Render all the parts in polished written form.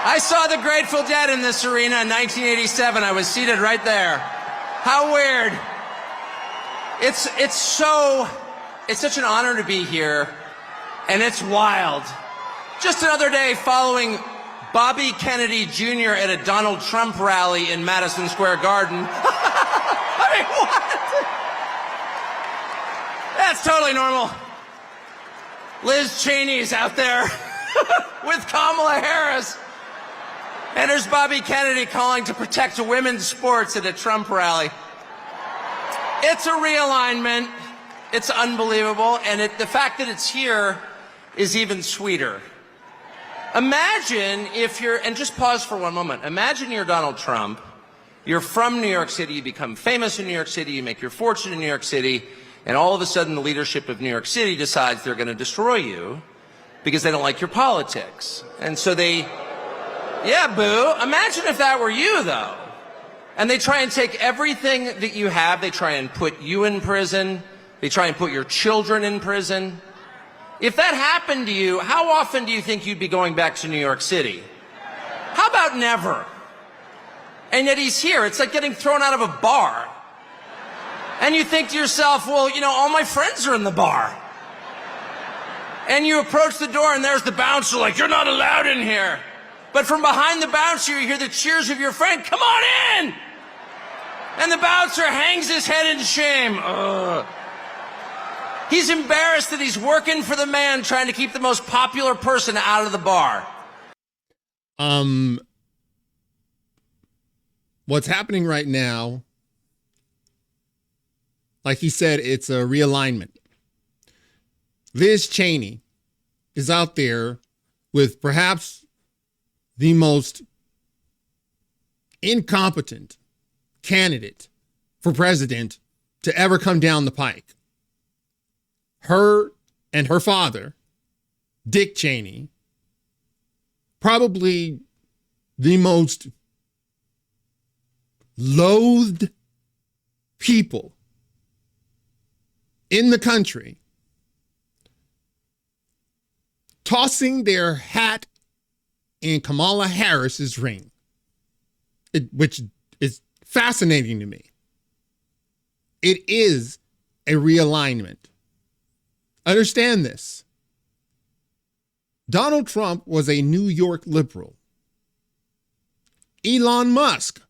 I saw the Grateful Dead in this arena in 1987. I was seated right there. How weird. It's such an honor to be here, and it's wild. Just another day following Bobby Kennedy Jr. at a Donald Trump rally in Madison Square Garden. I mean, what? That's totally normal. Liz Cheney's out there with Kamala Harris. And there's Bobby Kennedy calling to protect women's sports at a Trump rally. It's a realignment. It's unbelievable. And the fact that it's here is even sweeter. Imagine if you're, and just pause for one moment. Imagine you're Donald Trump. You're from New York City. You become famous in New York City. You make your fortune in New York City. And all of a sudden, the leadership of New York City decides they're going to destroy you because they don't like your politics. And so yeah, boo. Imagine if that were you, though. And they try and take everything that you have. They try and put you in prison. They try and put your children in prison. If that happened to you, how often do you think you'd be going back to New York City? How about never? And yet he's here. It's like getting thrown out of a bar. And you think to yourself, well, you know, all my friends are in the bar. And you approach the door and there's the bouncer like, you're not allowed in here. But from behind the bouncer, you hear the cheers of your friend, come on in! And the bouncer hangs his head in shame. Ugh. He's embarrassed that he's working for the man trying to keep the most popular person out of the bar. What's happening right now, like he said, it's a realignment. Liz Cheney is out there with perhaps the most incompetent candidate for president to ever come down the pike. Her and her father, Dick Cheney, probably the most loathed people in the country, tossing their hat in Kamala Harris's ring, which is fascinating to me. It is a realignment. Understand this. Donald Trump was a New York liberal. Elon Musk,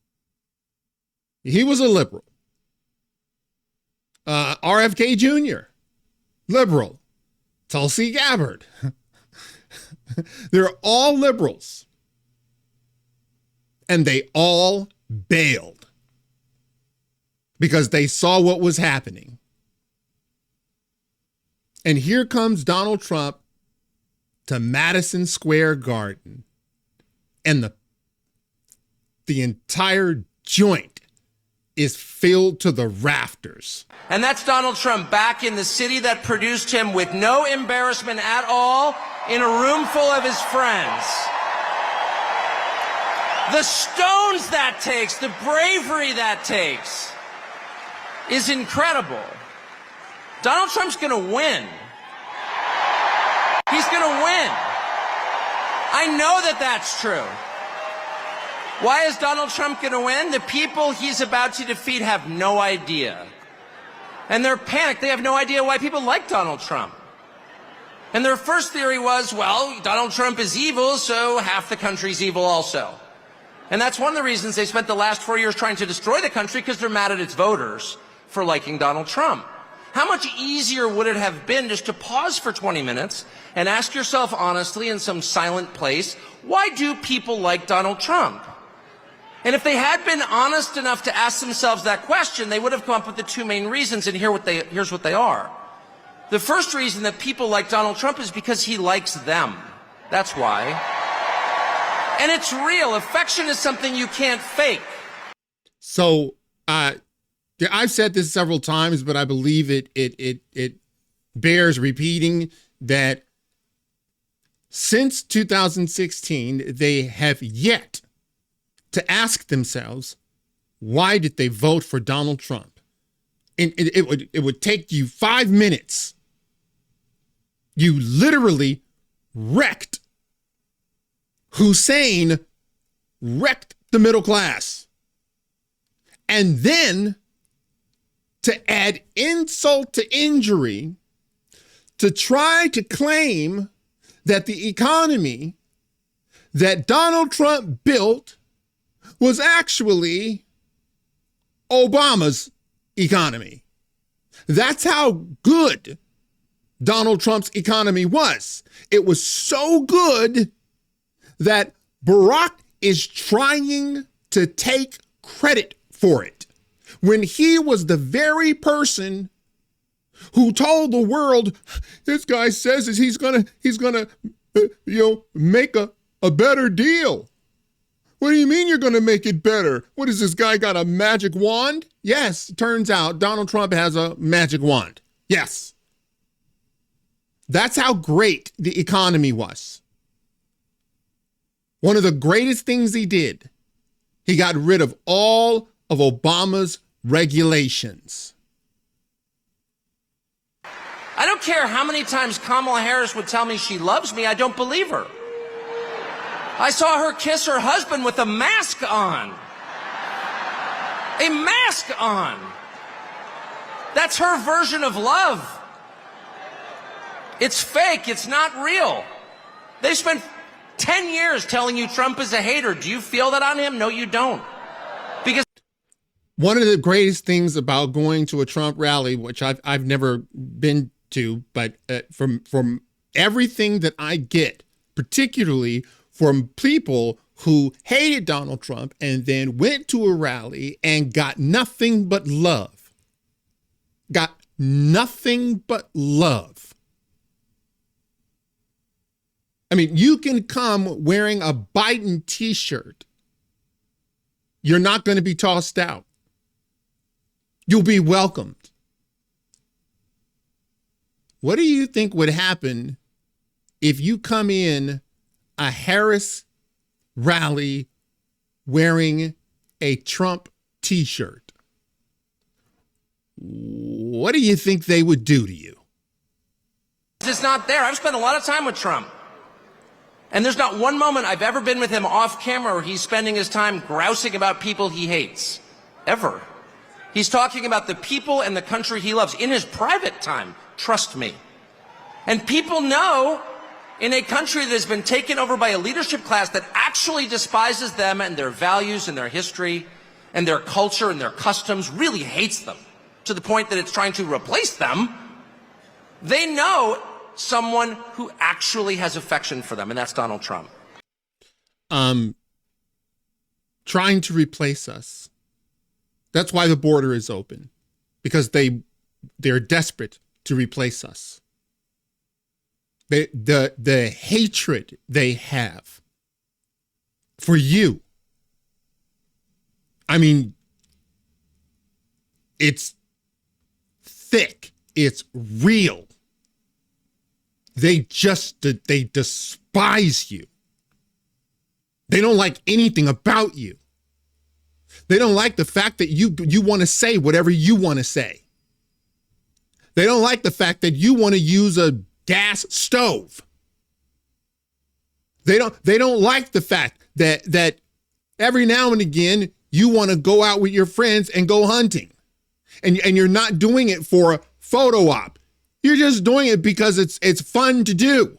he was a liberal. RFK Jr., liberal. Tulsi Gabbard. They're all liberals. And they all bailed because they saw what was happening. And here comes Donald Trump to Madison Square Garden, and the entire joint is filled to the rafters. And that's Donald Trump back in the city that produced him with no embarrassment at all, in a room full of his friends. The stones that takes, the bravery that takes is incredible. Donald Trump's going to win. He's going to win. I know that that's true. Why is Donald Trump going to win? The people he's about to defeat have no idea. And they're panicked. They have no idea why people like Donald Trump. And their first theory was, well, Donald Trump is evil, so half the country's evil also. And that's one of the reasons they spent the last 4 years trying to destroy the country, because they're mad at its voters for liking Donald Trump. How much easier would it have been just to pause for 20 minutes and ask yourself honestly in some silent place, why do people like Donald Trump? And if they had been honest enough to ask themselves that question, they would have come up with the two main reasons, and here's what they are. The first reason that people like Donald Trump is because he likes them. That's why. And it's real. Affection is something you can't fake. So, I've said this several times, but I believe it bears repeating that since 2016, they have yet to ask themselves, why did they vote for Donald Trump? And it would take you 5 minutes. You literally wrecked. Hussein wrecked the middle class. And then, to add insult to injury, to try to claim that the economy that Donald Trump built was actually Obama's economy. That's how good Donald Trump's economy was. It was so good that Barack is trying to take credit for it, when he was the very person who told the world, this guy says he's gonna make a better deal. What do you mean you're gonna make it better? What is this guy got a magic wand? Yes, turns out Donald Trump has a magic wand. Yes. That's how great the economy was. One of the greatest things he did, he got rid of all of Obama's regulations. I don't care how many times Kamala Harris would tell me she loves me, I don't believe her. I saw her kiss her husband with a mask on. A mask on. That's her version of love. It's fake, it's not real. They spent 10 years telling you Trump is a hater. Do you feel that on him? No, you don't. Because one of the greatest things about going to a Trump rally, which I've never been to, but from everything that I get, particularly from people who hated Donald Trump and then went to a rally and got nothing but love. Got nothing but love. I mean, you can come wearing a Biden t-shirt. You're not going to be tossed out. You'll be welcomed. What do you think would happen if you come in a Harris rally wearing a Trump t-shirt? What do you think they would do to you? it's not there. I've spent a lot of time with Trump. And there's not one moment I've ever been with him off camera where he's spending his time grousing about people he hates. Ever. He's talking about the people and the country he loves in his private time. Trust me. And people know in a country that has been taken over by a leadership class that actually despises them and their values and their history and their culture and their customs, really hates them to the point that it's trying to replace them, they know someone who actually has affection for them, and that's Donald Trump. Trying to replace us. That's why the border is open, because they're desperate to replace us. The hatred they have for you. I mean, it's thick. It's real. They despise you. They don't like anything about you. They don't like the fact that you want to say whatever you want to say. They don't like the fact that you want to use a gas stove. They don't like the fact that every now and again you want to go out with your friends and go hunting. And you're not doing it for a photo op. You're just doing it because it's fun to do.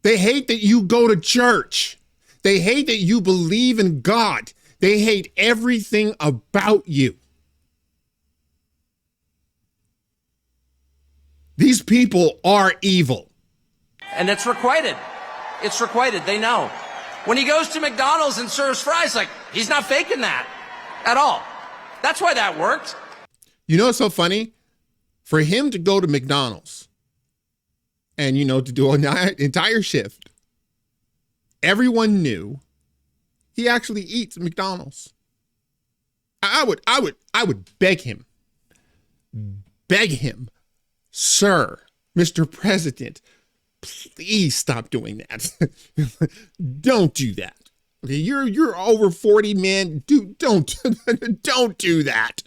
They hate that you go to church. They hate that you believe in God. They hate everything about you. These people are evil. And it's requited. It's requited. They know. When he goes to McDonald's and serves fries, like, he's not faking that at all. That's why that worked. You know what's so funny? For him to go to McDonald's and, to do an entire shift, everyone knew he actually eats McDonald's. I would beg him, sir, Mr. President, please stop doing that. Don't do that. Okay, you're over 40, man. Don't do that.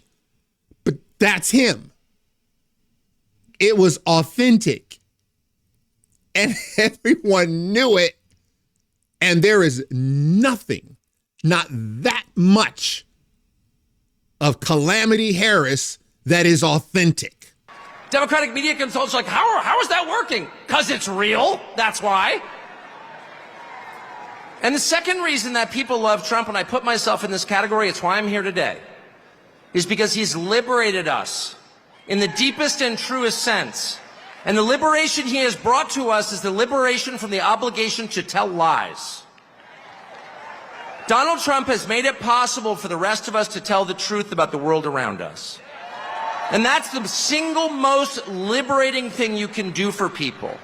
But that's him. It was authentic. and everyone knew it. And there is nothing, not that much of Calamity Harris that is authentic. Democratic media consultants are like, how is that working? Because it's real, that's why. And the second reason that people love Trump, and I put myself in this category, it's why I'm here today, is because he's liberated us in the deepest and truest sense. And the liberation he has brought to us is the liberation from the obligation to tell lies. Donald Trump has made it possible for the rest of us to tell the truth about the world around us. And that's the single most liberating thing you can do for people.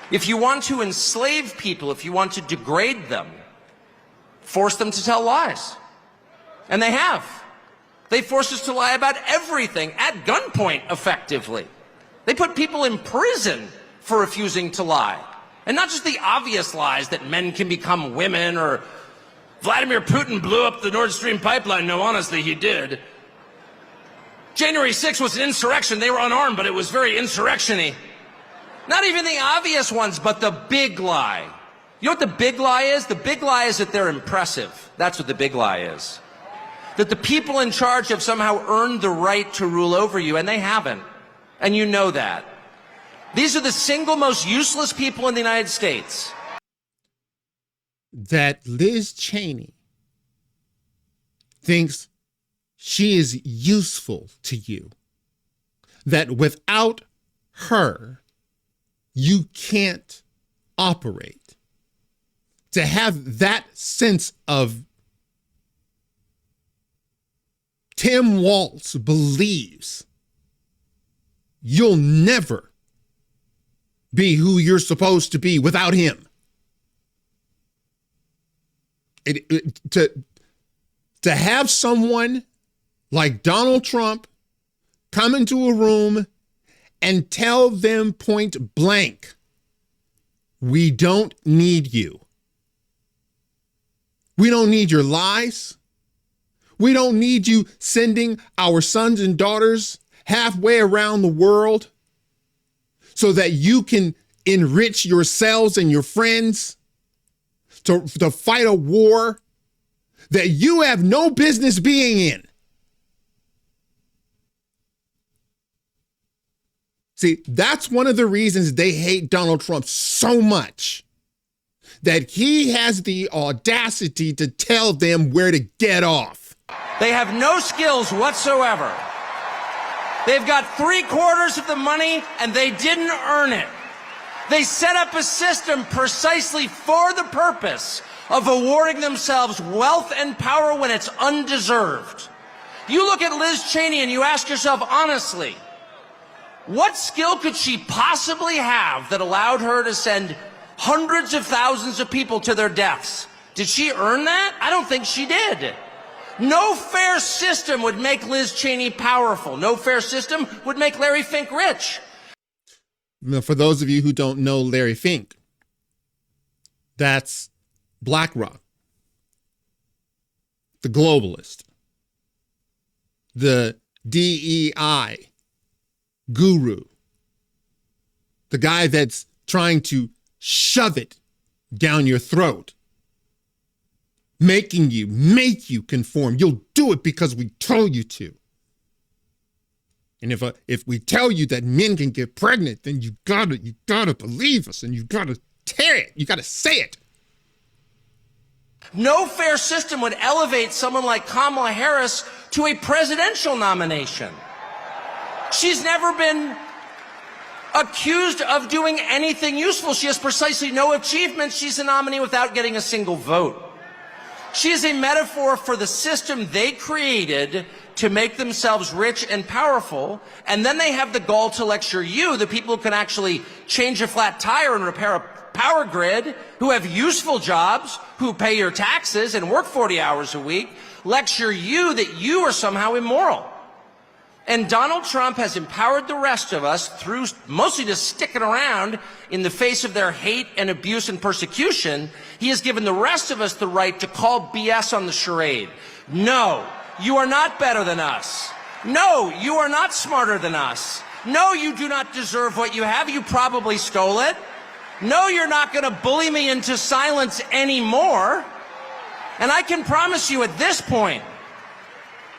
If you want to enslave people, if you want to degrade them, force them to tell lies. And they have. They forced us to lie about everything at gunpoint, effectively. They put people in prison for refusing to lie. And not just the obvious lies that men can become women or Vladimir Putin blew up the Nord Stream pipeline. No, honestly, he did. January 6th was an insurrection. They were unarmed, but it was very insurrection-y. Not even the obvious ones, but the big lie. You know what the big lie is? The big lie is that they're impressive. That's what the big lie is. That the people in charge have somehow earned the right to rule over you, and they haven't. And you know that. These are the single most useless people in the United States. That Liz Cheney thinks she is useful to you. That without her, you can't operate. To have that sense of Tim Walz believes you'll never be who you're supposed to be without him. To have someone like Donald Trump come into a room and tell them point blank, we don't need you. We don't need your lies. We don't need you sending our sons and daughters halfway around the world so that you can enrich yourselves and your friends to fight a war that you have no business being in. See, that's one of the reasons they hate Donald Trump so much, that he has the audacity to tell them where to get off. They have no skills whatsoever. They've got 3/4 of the money and they didn't earn it. They set up a system precisely for the purpose of awarding themselves wealth and power when it's undeserved. You look at Liz Cheney and you ask yourself honestly, what skill could she possibly have that allowed her to send hundreds of thousands of people to their deaths? Did she earn that? I don't think she did. No fair system would make Liz Cheney powerful. No fair system would make Larry Fink rich. For those of you who don't know Larry Fink, that's BlackRock, the globalist, the DEI guru, the guy that's trying to shove it down your throat, make you conform. You'll do it because we told you to. And if we tell you that men can get pregnant, then you gotta believe us, and you gotta tear it. You gotta say it. No fair system would elevate someone like Kamala Harris to a presidential nomination. She's never been accused of doing anything useful. She has precisely no achievements. She's a nominee without getting a single vote. She is a metaphor for the system they created to make themselves rich and powerful, and then they have the gall to lecture you, the people who can actually change a flat tire and repair a power grid, who have useful jobs, who pay your taxes and work 40 hours a week, lecture you that you are somehow immoral. And Donald Trump has empowered the rest of us through mostly just sticking around in the face of their hate and abuse and persecution. He has given the rest of us the right to call BS on the charade. No, you are not better than us. No, you are not smarter than us. No, you do not deserve what you have. You probably stole it. No, you're not going to bully me into silence anymore. And I can promise you at this point,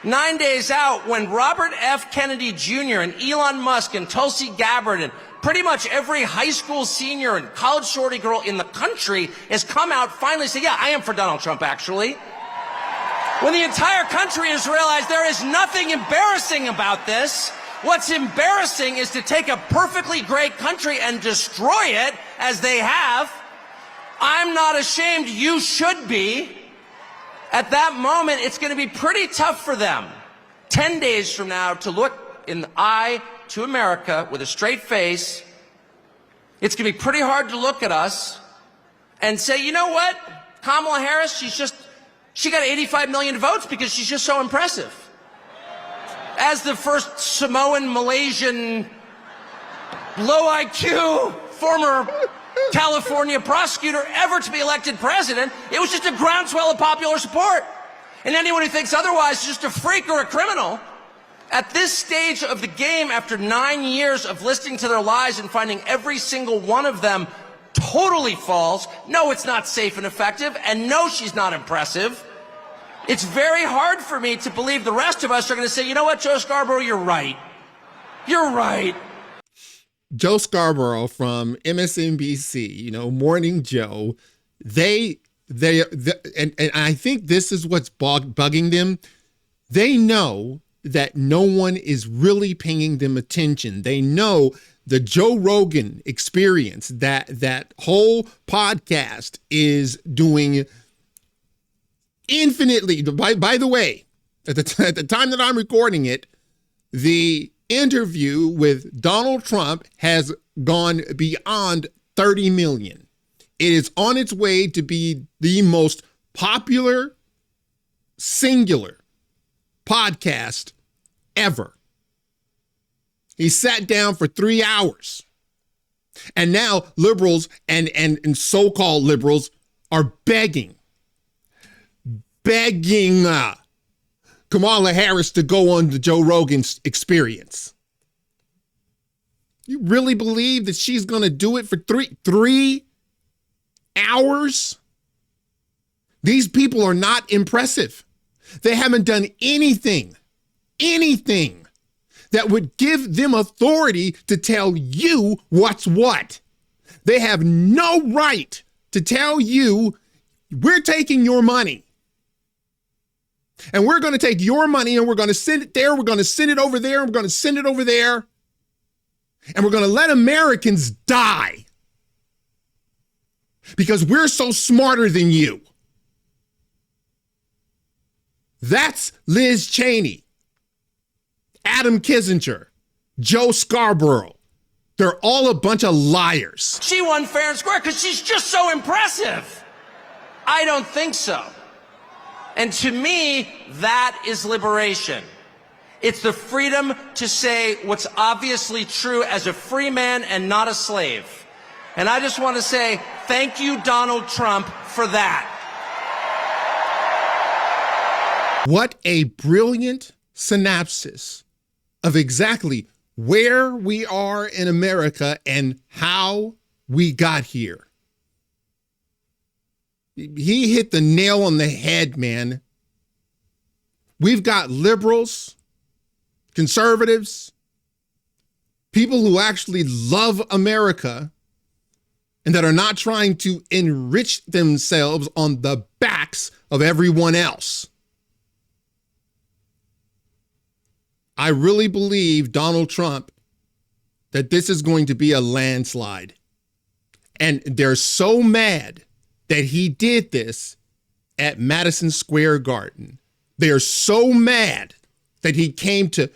9 days out, when Robert F. Kennedy Jr. and Elon Musk and Tulsi Gabbard and pretty much every high school senior and college shorty girl in the country has come out finally say, yeah, I am for Donald Trump, actually. When the entire country has realized there is nothing embarrassing about this. What's embarrassing is to take a perfectly great country and destroy it, as they have. I'm not ashamed. You should be. At that moment, it's going to be pretty tough for them 10 days from now to look in the eye to America with a straight face. It's going to be pretty hard to look at us and say, you know what? Kamala Harris, she got 85 million votes because she's just so impressive. As the first Samoan, Malaysian, low IQ, former California prosecutor ever to be elected president, it was just a groundswell of popular support. And anyone who thinks otherwise is just a freak or a criminal. At this stage of the game, after 9 years of listening to their lies and finding every single one of them totally false, no, it's not safe and effective, and no, she's not impressive. It's very hard for me to believe the rest of us are going to say, you know what, Joe Scarborough, you're right. You're right. Joe Scarborough from MSNBC, Morning Joe, and I think this is what's bugging them. They know that no one is really paying them attention. They know the Joe Rogan Experience, that whole podcast is doing infinitely. By the way, at the time that I'm recording it, the interview with Donald Trump has gone beyond 30 million. It is on its way to be the most popular singular podcast ever. He sat down for 3 hours. And now liberals and so-called liberals are begging Kamala Harris to go on the Joe Rogan's Experience. You really believe that she's going to do it for three hours? These people are not impressive. They haven't done anything that would give them authority to tell you what's what. They have no right to tell you, we're taking your money. And we're going to take your money and we're going to send it there. We're going to send it over there. And we're going to send it over there. And we're going to let Americans die because we're so smarter than you. That's Liz Cheney, Adam Kinzinger, Joe Scarborough. They're all a bunch of liars. She won fair and square because she's just so impressive. I don't think so. And to me, that is liberation. It's the freedom to say what's obviously true as a free man and not a slave. And I just want to say thank you, Donald Trump, for that. What a brilliant synopsis of exactly where we are in America and how we got here. He hit the nail on the head, man. We've got liberals, conservatives, people who actually love America and that are not trying to enrich themselves on the backs of everyone else. I really believe, Donald Trump, that this is going to be a landslide. And they're so mad that he did this at Madison Square Garden. They are so mad that he came to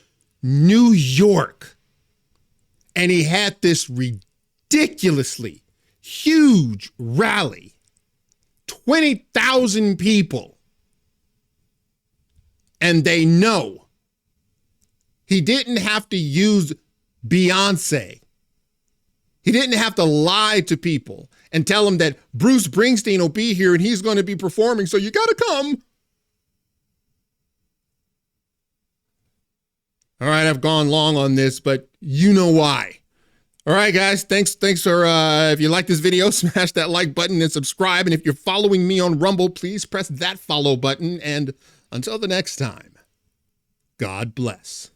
New York and he had this ridiculously huge rally, 20,000 people. And they know he didn't have to use Beyonce. He didn't have to lie to people and tell them that Bruce Springsteen will be here and he's going to be performing, so you got to come. All right, I've gone long on this, but you know why. All right, guys. Thanks for, if you like this video, smash that like button and subscribe. And if you're following me on Rumble, please press that follow button. And until the next time, God bless.